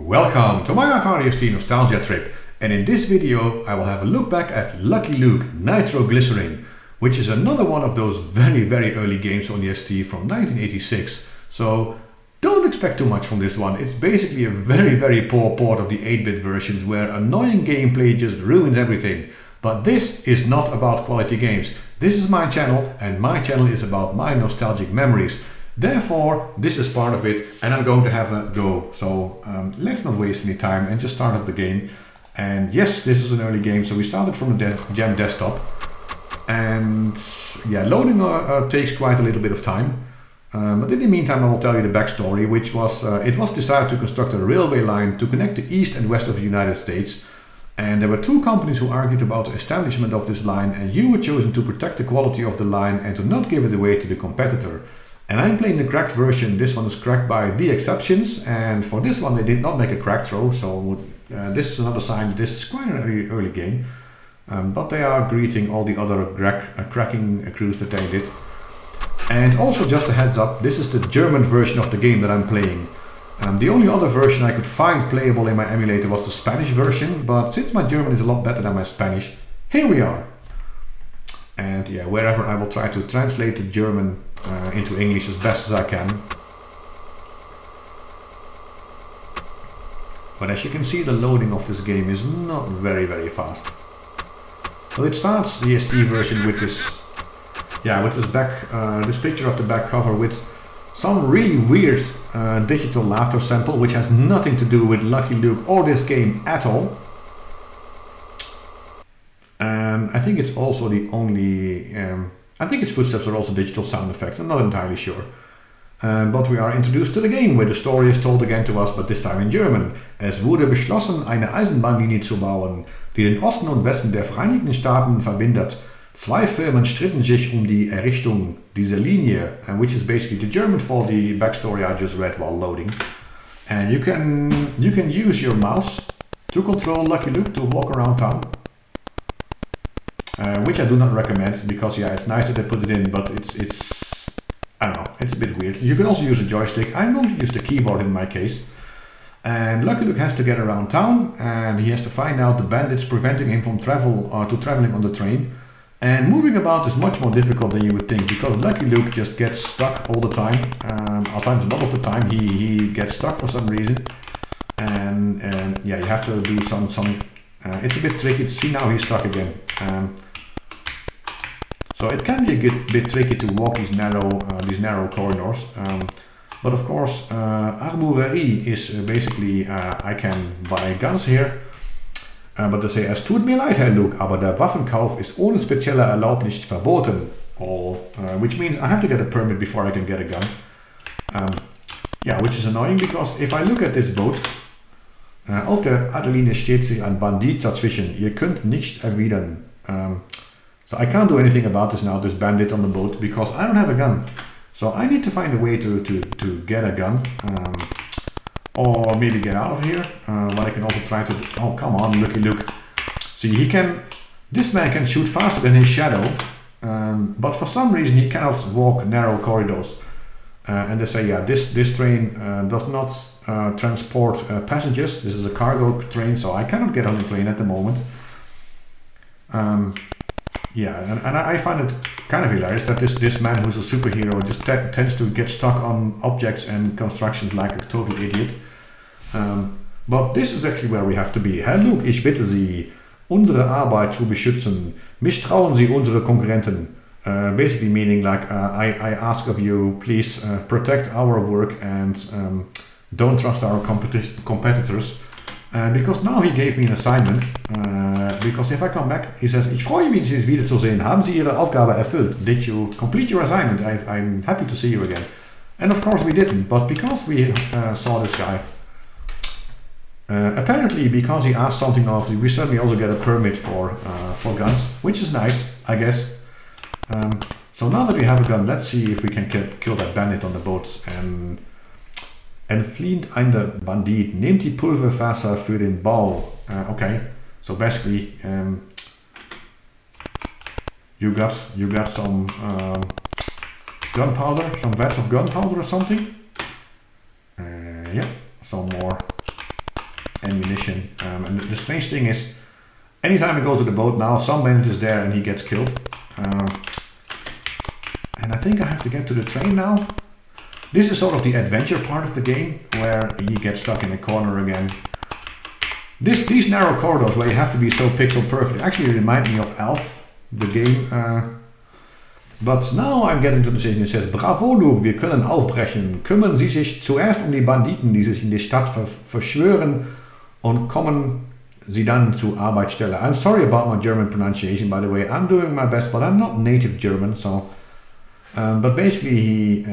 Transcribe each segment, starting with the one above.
Welcome to my Atari ST nostalgia trip, and in this video I will have a look back at Lucky Luke Nitro-glycerine, which is another one of those very early games on the ST from 1986. So don't expect too much from this one. It's basically a very poor port of the 8-bit versions where annoying gameplay just ruins everything. But this is not about quality games. This is my channel, and my channel is about my nostalgic memories. Therefore, this is part of it, and I'm going to have a go. So let's not waste any time and just start up the game. And yes, this is an early game, so we started from the Jam desktop. And yeah, loading takes quite a little bit of time. But in the meantime, I will tell you the backstory, which was it was decided to construct a railway line to connect the east and west of the United States. And there were two companies who argued about the establishment of this line, and you were chosen to protect the quality of the line and to not give it away to the competitor. And I'm playing the cracked version. This one is cracked by The Exceptions, and for this one they did not make a cracked throw, so this is another sign that this is quite an early game. But they are greeting all the other cracking crews that they did. And also, just a heads up, this is the German version of the game that I'm playing. The only other version I could find playable in my emulator was the Spanish version, but since my German is a lot better than my Spanish, here we are. And yeah, wherever I will try to translate the German into English as best as I can. But as you can see, the loading of this game is not very fast. So it starts the ST version with this, this picture of the back cover with some really weird digital laughter sample, which has nothing to do with Lucky Luke or this game at all. And I think it's also the only, I think its footsteps are also digital sound effects, I'm not entirely sure. But we are introduced to the game, where the story is told again to us, but this time in German. Es wurde beschlossen, eine Eisenbahnlinie zu bauen, die den Osten und Westen der Vereinigten Staaten verbindet. Zwei Firmen stritten sich die Errichtung dieser Linie, which is basically the German for the backstory I just read while loading. And you can use your mouse to control Lucky Luke to walk around town. Which I do not recommend, because yeah, it's nice that they put it in, but it's I don't know, it's a bit weird. You can also use a joystick. I'm going to use the keyboard in my case. And Lucky Luke has to get around town, and he has to find out the bandits preventing him from traveling on the train. And moving about is much more difficult than you would think, because Lucky Luke just gets stuck all the time. At times, a lot of the time, he gets stuck for some reason. And yeah, you have to do some. It's a bit tricky. See, now he's stuck again. So it can be a bit tricky to walk these narrow corridors. But of course, armurerie is basically I can buy guns here. But they say, es tut mir leid, Herr Luke, aber der Waffenkauf ist ohne spezielle Erlaubnis verboten. Which means I have to get a permit before I can get a gun. Yeah, which is annoying, because if I look at this boat, auf der Adeline steht sich ein Bandit dazwischen. Ihr könnt nicht erwidern. So I can't do anything about this now, this bandit on the boat, because I don't have a gun. So I need to find a way to get a gun. Or maybe get out of here. But I can also try to... Oh, come on, Lucky Luke. See, this man can shoot faster than his shadow. But for some reason he cannot walk narrow corridors. And they say, yeah, this train does not transport passengers. This is a cargo train, so I cannot get on the train at the moment. Yeah, and I find it kind of hilarious that this man who's a superhero just tends to get stuck on objects and constructions like a total idiot. But this is actually where we have to be. Herr Luke, ich bitte Sie, unsere Arbeit zu beschützen. Misstrauen Sie unsere Konkurrenten. Basically meaning like I ask of you, please protect our work and don't trust our competitors. Because now he gave me an assignment, because if I come back, he says, ich freue mich, Sie wiederzusehen. Haben Sie Ihre Aufgabe erfüllt? Did you complete your assignment? I'm happy to see you again. And of course we didn't, but because we saw this guy, apparently because he asked something of, we suddenly also get a permit for guns, which is nice, I guess. So now that we have a gun, let's see if we can kill that bandit on the boat. Entflieht eine Bandit, nehmt die Pulverfässer für den Bau. Okay, so basically, you got some gunpowder, some vats of gunpowder or something. Yeah, some more ammunition. And the strange thing is, anytime I go to the boat now, some bandit is there and he gets killed. And I think I have to get to the train now. This is sort of the adventure part of the game, where he gets stuck in a corner again. These narrow corridors where you have to be so pixel perfect actually remind me of Elf, the game. But now I'm getting to the decision. It says, Bravo Luke, wir können aufbrechen. Kümmern Sie sich zuerst die Banditen, die sich in die Stadt verschwören, und kommen Sie dann zur Arbeitsstelle. I'm sorry about my German pronunciation, by the way. I'm doing my best, but I'm not native German, so... but basically,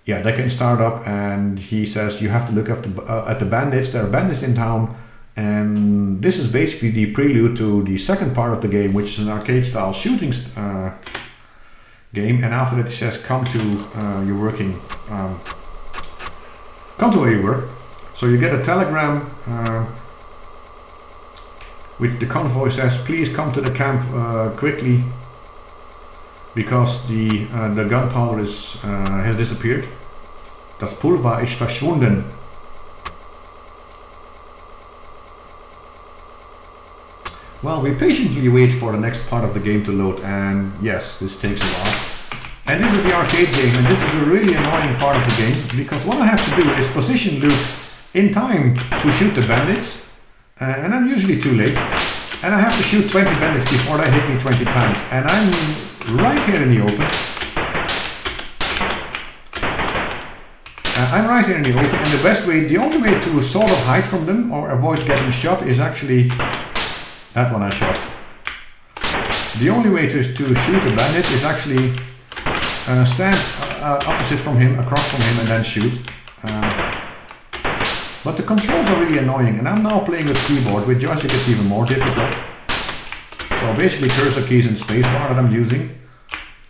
they can start up, and he says you have to look at the bandits. There are bandits in town, and this is basically the prelude to the second part of the game, which is an arcade-style shooting game. And after that, he says, "Come to your working, come to where you work." So you get a telegram, which the convoy says, "Please come to the camp quickly, because the gunpowder has disappeared. Das Pulver ist verschwunden." Well, we patiently wait for the next part of the game to load, and yes, this takes a while. And this is the arcade game, and this is a really annoying part of the game, because what I have to do is position Luke in time to shoot the bandits, and I'm usually too late, and I have to shoot 20 bandits before they hit me 20 times, and I'm right here in the open. I'm right here in the open, and the only way to sort of hide from them or avoid getting shot is actually that one I shot. The only way to shoot a bandit is actually stand opposite from him, across from him, and then shoot. But the controls are really annoying, and I'm now playing with keyboard. With joystick it's even more difficult. So basically cursor keys and spacebar that I'm using.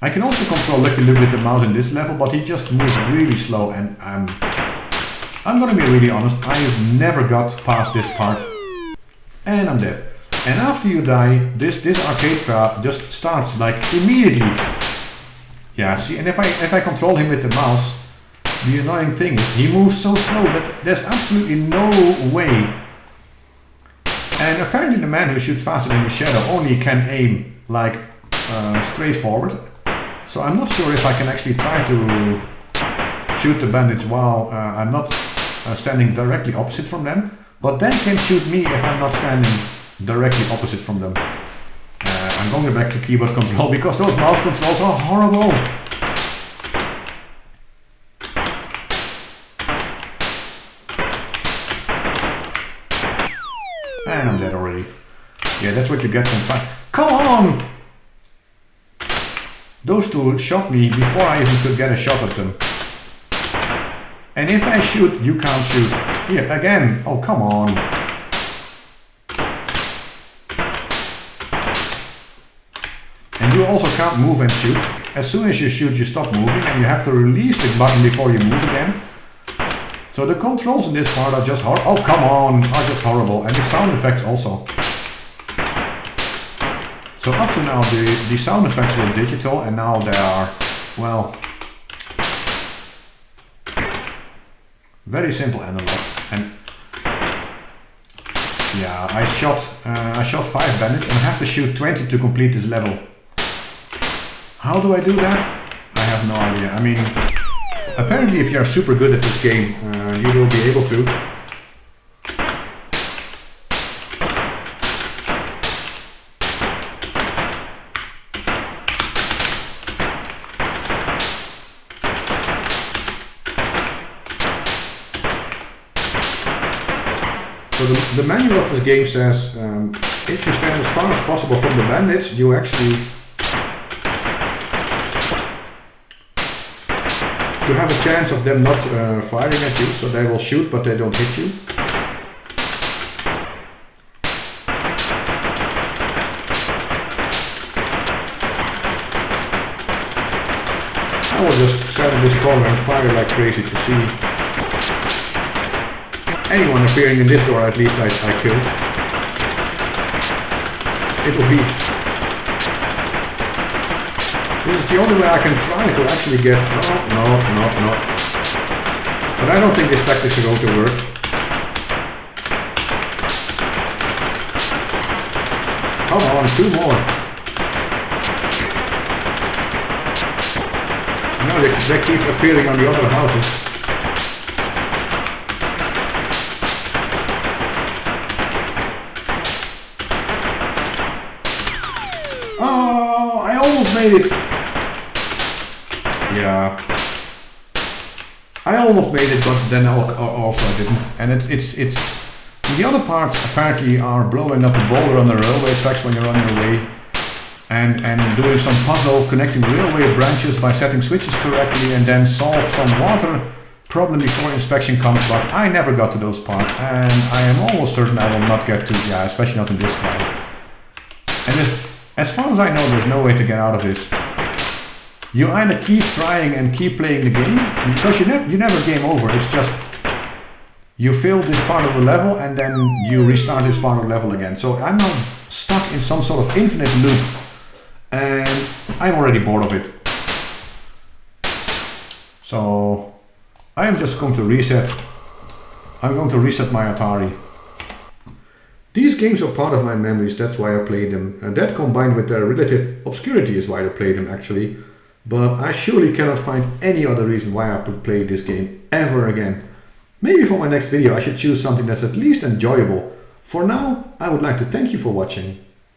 I can also control Lucky Luke with the mouse in this level, but he just moves really slow, and I'm gonna be really honest, I've never got past this part. And I'm dead. And after you die, this arcade part just starts like immediately. Yeah, see, and if I control him with the mouse, the annoying thing is he moves so slow that there's absolutely no way. And apparently the man who shoots faster than the shadow only can aim like straight forward. So I'm not sure if I can actually try to shoot the bandits while I'm not standing directly opposite from them. But they can shoot me if I'm not standing directly opposite from them. I'm going back to keyboard control because those mouse controls are horrible. And I'm dead already. Yeah, that's what you get from trying. Come on! Those two shot me before I even could get a shot at them. And if I shoot, you can't shoot. Here, again. Oh, come on. And you also can't move and shoot. As soon as you shoot, you stop moving, and you have to release the button before you move again. So the controls in this part are just horrible. Oh, come on, are just horrible. And the sound effects also. So up to now, the sound effects were digital, and now they are, well, very simple analog. And yeah, I shot 5 bandits, and I have to shoot 20 to complete this level. How do I do that? I have no idea. I mean, apparently if you're super good at this game, you will be able to. So the manual of this game says, if you stand as far as possible from the bandits, you actually you have a chance of them not firing at you, so they will shoot but they don't hit you. I will just stand in this corner and fire like crazy to see anyone appearing in this door. At least I killed. It will be. This is the only way I can try to actually get... No. But I don't think these tactics are going to work. Come on, 2 more. No, they keep appearing on the other houses. Oh, I almost made it. Yeah. I almost made it, but then also I didn't. And it's the other parts apparently are blowing up a boulder on the railway tracks when you're running away, and doing some puzzle connecting railway branches by setting switches correctly, and then solve some water problem before inspection comes. But I never got to those parts, and I am almost certain I will not get to. Yeah, especially not in this time. And as far as I know, there's no way to get out of this. You either keep trying and keep playing the game, because you never game over. It's just you fail this part of the level and then you restart this part of the level again. So I'm now stuck in some sort of infinite loop, and I'm already bored of it. So I am just going to reset. I'm going to reset my Atari. These games are part of my memories, that's why I played them. And that combined with their relative obscurity is why I played them actually. But I surely cannot find any other reason why I could play this game ever again. Maybe for my next video I should choose something that's at least enjoyable. For now, I would like to thank you for watching.